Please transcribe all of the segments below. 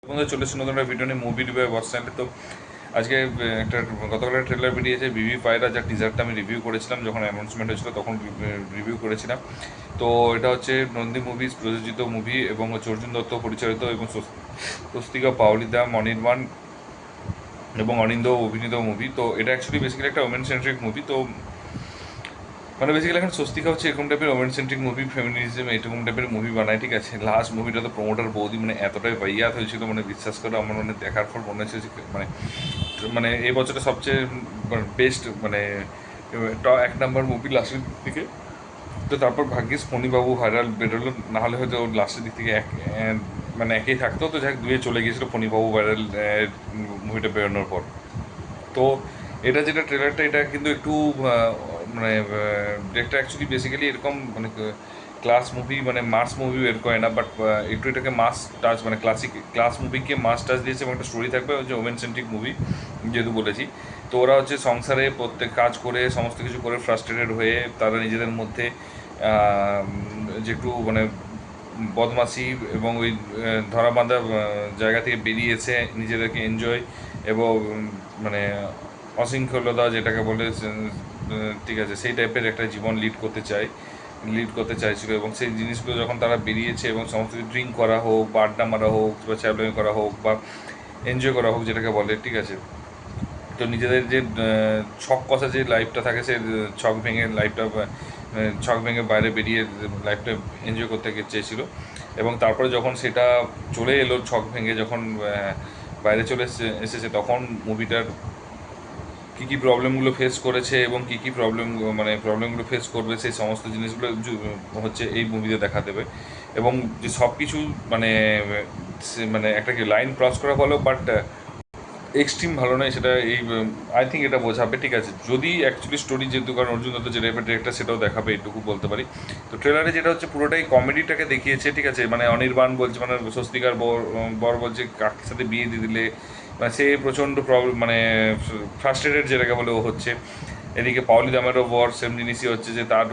বন্ধু চলে এসেছে নতুন একটা ভিডিও নিয়ে মুভি রিভিউ বাস স্ট্যান্ডে। তো আজকে একটা গতকাল একটা ট্রেলার বেরিয়েছে বিভি পায়রা, যার টিজারটা আমি রিভিউ করেছিলাম যখন অ্যানাউন্সমেন্ট হয়েছিল, তখন রিভিউ করেছিলাম। তো এটা হচ্ছে নন্দী মুভিজ প্রযোজিত মুভি এবং হচ্ছে অর্জুন দত্ত পরিচালিত এবং স্বস্তিকা পাওলিদা, অনির্বাণ এবং অনিন্দ অভিনীত মুভি। তো এটা অ্যাকচুয়ালি বেসিক্যালি একটা ওমেন সেন্ট্রিক মুভি। তো মানে বেসিক্যালি এখন স্বস্তিকা হচ্ছে এরকম টাইপের ওমেন সেন্ট্রিক মুভি, ফেমিনিজম এরকম টাইপের মুভি বানায়, ঠিক আছে। লাস্ট মুভিটা তো প্রমোটার বৌদি মানে এতটাই বাইয়াত হয়েছিল, মানে বিশ্বাস করে আমার মানে দেখার পর মনে হচ্ছে যে মানে মানে এই বছরটা সবচেয়ে বেস্ট মানে এক নাম্বার মুভি লাস্টের দিক থেকে। তো তারপর ভাগ্যিস ফণিবাবু ভাইরাল বেরোলো, নাহলে হয়তো লাস্টের দিক থেকে মানে একেই থাকতো। তো যাক দুয়ে চলে গিয়েছিলো ফণিবাবু ভাইরাল মুভিটা বেরোনোর পর। তো এটা যেটা ট্রেলারটা, এটা কিন্তু একটু মানে একটা অ্যাকচুয়ালি বেসিক্যালি এরকম মানে ক্লাস মুভি মানে মাস মুভি বের করে না, বাট একটু এটাকে মাস টাচ মানে ক্লাস মুভিকে মাস টাচ দিয়েছে এবং একটা স্টোরি থাকবে যে ওমেন সেন্ট্রিক মুভি যেহেতু বলেছি। তো ওরা হচ্ছে সংসারে প্রত্যেক কাজ করে সমস্ত কিছু করে ফ্রাস্ট্রেটেড হয়ে তারা নিজেদের মধ্যে যে একটু মানে বদমাশি এবং ওই ধরা বাঁধা জায়গা থেকে বেরিয়েছে নিজেদেরকে এনজয় এবং মানে অশৃঙ্খলতা যেটাকে বলে ঠিক আছে, সেই টাইপের একটা জীবন লিড করতে চাইছিল। এবং সেই জিনিসগুলো যখন তারা বেরিয়েছে এবং সমস্ত কিছু ড্রিঙ্ক করা হোক বা আড্ডা মারা হোক বা ট্রাভেলিং করা হোক বা এনজয় করা হোক যেটাকে বলে, ঠিক আছে। তো নিজেদের যে ছক কষা যে লাইফটা থাকে, সে ছক ভেঙে বাইরে বেরিয়ে লাইফটা এনজয় করতে চেয়েছিল। এবং তারপরে যখন সেটা চলে এলো ছক ভেঙে, যখন বাইরে চলে এসেছে, তখন মুভিটার কী কী প্রবলেমগুলো ফেস করেছে এবং কী কী প্রবলেমগুলো ফেস করবে, সেই সমস্ত জিনিসগুলো হচ্ছে এই মুভিতে দেখা দেবে। এবং যে সব কিছু মানে মানে একটা কি লাইন ক্রস করা বলো, বাট এক্সট্রিম ভালো নয় সেটা এই আই থিঙ্ক এটা বোঝাবে, ঠিক আছে। যদি অ্যাকচুয়ালি স্টোরি যেহেতু, কারণ অর্জুন দত্ত যে টাইপের ডিরেক্টর সেটাও দেখাবে, এটুকু বলতে পারি। তো ট্রেলারে যেটা হচ্ছে পুরোটাই কমেডিটাকে দেখিয়েছে, ঠিক আছে। মানে অনির্বাণ বলছে, মানে স্বস্তিকার বর বলছে কাকির সাথে বিয়ে দিয়ে দিলে, মানে সে প্রচণ্ড প্রবলেম মানে ফ্রাস্ট্রেটেড যেটাকে বলে ও হচ্ছে। এদিকে পাওলি দামেরও বর সেম জিনিসই হচ্ছে যে তার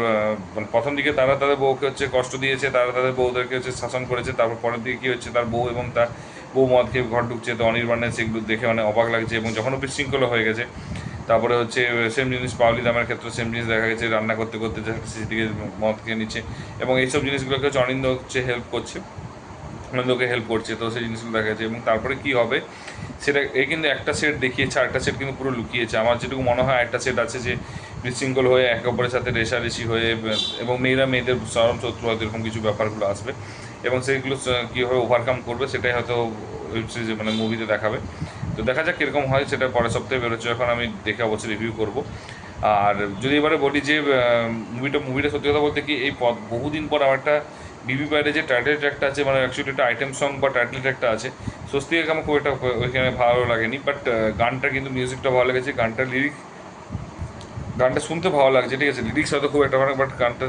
মানে প্রথম দিকে তারা তাদের বউকে হচ্ছে কষ্ট দিয়েছে, তারা তাদের বউদেরকে হচ্ছে শাসন করেছে। তারপর পরের দিকে কী হচ্ছে, তার বউ এবং তার বউ মদ খেয়ে ঘর ঢুকছে। তো অনির্বাণের সেগুলো দেখে মানে অবাক লাগছে এবং যখন বিশৃঙ্খলা হয়ে গেছে। তারপরে হচ্ছে সেম জিনিস পাওলি দামের ক্ষেত্রে সেম জিনিস দেখা গেছে, রান্না করতে করতে সেদিকে মদ খেয়ে নিচ্ছে এবং এইসব জিনিসগুলোকে হচ্ছে অনিন্দ হচ্ছে আনন্দকে হেল্প করছে। তো সেই জিনিসগুলো দেখা যাচ্ছে এবং তারপরে কী হবে সেটা এই কিন্তু একটা সেট দেখিয়েছে, আরেকটা সেট কিন্তু পুরো লুকিয়েছে। আমার যেটুকু মনে হয় একটা সেট আছে যে বিশৃঙ্খল হয়ে একে অপরের সাথে রেশারেশি হয়ে এবং মেয়েরা মেয়েদের চরম শত্রু হয়তো এরকম কিছু ব্যাপারগুলো আসবে এবং সেইগুলো কীভাবে ওভারকাম করবে সেটাই হয়তো ওয়েব সিরিজে মানে মুভিতে দেখাবে। তো দেখা যাক কীরকম হয়, সেটা পরের সপ্তাহে বেরোচ্ছে, এখন আমি দেখে অবশ্যই রিভিউ করব। আর যদি এবারে বলি যে মুভিটা সত্যি কথা বলতে কি, এই বহুদিন পর আমার একটা বিবি বাইরে যে টাইটেল ট্র্যাকটা আছে, মানে অ্যাকচুয়ালি একটা আইটেম সং বা টাইটেল ট্র্যাকটা আছে, স্বস্তিকে আমার খুব একটা ওইখানে ভালো লাগেনি। বাট গানটা কিন্তু মিউজিকটা ভালো লেগেছে, গানটা শুনতে ভালো লাগছে, ঠিক আছে। লিরিক্স হয়তো খুব একটা ভালো, বাট গানটা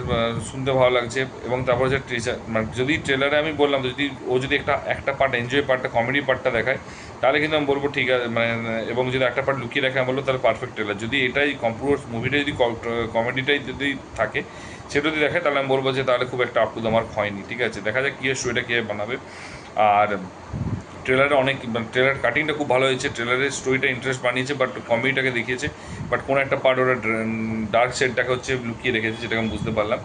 শুনতে ভালো লাগছে। এবং তারপরে যে টিচার মানে যদি ট্রেলারে আমি বললাম যদি ও যদি একটা পার্ট এনজয় পার্টটা কমেডি পার্টটা দেখায়, তাহলে কিন্তু আমি বলবো ঠিক আছে মানে, এবং যদি একটা পার্ট লুকিয়ে রাখে আমি বলবো তাহলে পারফেক্ট ট্রেলার। যদি এটাই পুরো মুভিটা যদি কমেডিটাই যদি থাকে সেটা যদি দেখে, তাহলে আমি বলবো যে তাহলে খুব একটা আপ টু দ্য মার্ক হয়নি, ঠিক আছে। দেখা যাক কী স্টোরিটা কীভাবে বানাবে। আর ট্রেলারে ট্রেলার কাটিংটা খুব ভালো হয়েছে, ট্রেলারের স্টোরিটা ইন্টারেস্ট বানিয়েছে, বাট কমেডিটাকে দেখিয়েছে। বাট কোনো একটা পার্ট ওরা ডার্ক সাইডটাকে হচ্ছে লুকিয়ে রেখেছে, যেটাকে আমি বুঝতে পারলাম।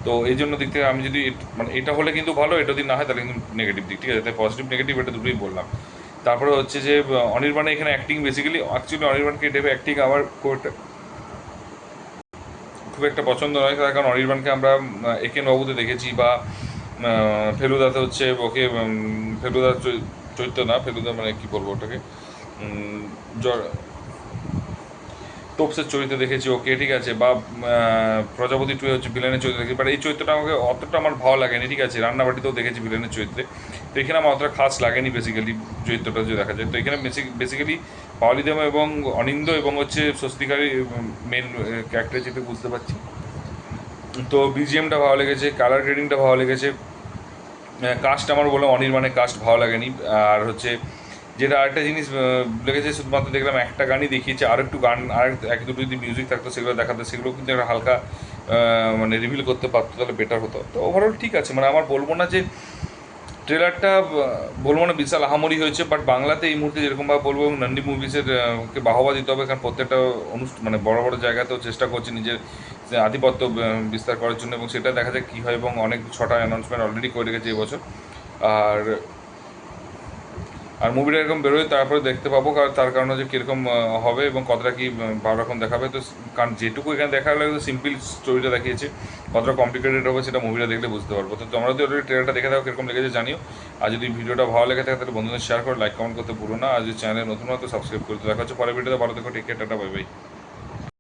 তো এই জন্য দিক থেকে আমি যদি মানে এটা হলে কিন্তু ভালো, এটা যদি না হয় তাহলে কিন্তু নেগেটিভ দিক, ঠিক আছে। তাই পজিটিভ নেগেটিভ এটা দুটোই বললাম। তারপরে হচ্ছে যে অনির্বাণের এখানে অ্যাক্টিং বেসিক্যালি অ্যাকচুয়ালি অনির্বাণকে এই টাইপের অ্যাক্টিং আমার খুব একটা পছন্দ নয়, তার কারণ অনির্বাণকে আমরা একেন বাবুতে দেখেছি বা ফেলুদাতে হচ্ছে ওকে ফেলুদার চরিত্র না, ফেলুদা মানে কী বলবো ওটাকে, তোপসের চরিত্রে দেখেছি ওকে, ঠিক আছে। বা প্রজাপতি টুয়ে হচ্ছে ভিলেনের চরিত্রে দেখেছি, বাট এই চরিত্রটা আমাকে অতটা আমার ভালো লাগেনি, ঠিক আছে। রান্নাবাটিতেও দেখেছি ভিলেনের চরিত্রে, তো এখানে আমার অতটা খাস লাগেনি বেসিক্যালি চরিত্রটা যদি দেখা যায়। তো এখানে বেসিক্যালি পাওলিদাম এবং অনিন্দ এবং হচ্ছে স্বস্তিকারী মেন ক্যারেক্টার যেটা বুঝতে পারছি। তো বিজিএমটা ভালো লেগেছে, কালার গ্রেডিংটা ভালো লেগেছে। কাস্ট আমার বললাম অনির্বাণের কাস্ট ভালো লাগেনি। আর হচ্ছে যেটা আরেকটা জিনিস লেগেছে, শুধুমাত্র দেখলাম একটা গানই দেখিয়েছে, আর একটু গান আর এক দুটো যদি মিউজিক থাকতো সেগুলো দেখাতো, সেগুলো কিন্তু একটা হালকা মানে রিভিল করতে পারতো, তাহলে বেটার হতো। তো ওভারঅল ঠিক আছে, মানে আমার বলবো না যে ট্রেলারটা বলবো না বিশাল আহামরি হয়েছে, বাট বাংলাতে এই মুহূর্তে যেরকমভাবে বলবো, এবং নন্দী মুভিসের কে বাহবা দিতে হবে, কারণ প্রত্যেকটা মানে বড় বড় জায়গাতেও চেষ্টা করছে নিজের যে আধিপত্য বিস্তার করার জন্য, এবং সেটা দেখা যাক কী হয়। এবং অনেক 6টা অ্যানাউন্সমেন্ট অলরেডি করে রেখেছে এবছর। আর আর মুভিটা এরকম বেরোয় তারপরে দেখতে পাবো, কারণ তার কারণে যে কীরকম হবে এবং কতটা কি ভালো রকম দেখাবে। তো কারণ যেটুকু এখানে দেখা গেলে সিম্পল স্টোরিটা দেখিয়েছে, কতটা কমপ্লিকেটেড হবে সেটা মুভিটা দেখলে বুঝতে পারবো। তো তোমরা যদি অলরেডি ট্রেলারটা দেখে থাকো, কীরকম লেগেছে জানিও। আর যদি ভিডিওটা ভালো লেগে থাকে তাহলে বন্ধুদের শেয়ার করো, লাইক কমেন্ট করতে ভুলো না। আর যদি চ্যানেলে নতুন হয়তো সাবস্ক্রাইব করতে। দেখা হচ্ছে পরের ভিডিওতে। ভালো থেকো, take care, tata, bye by.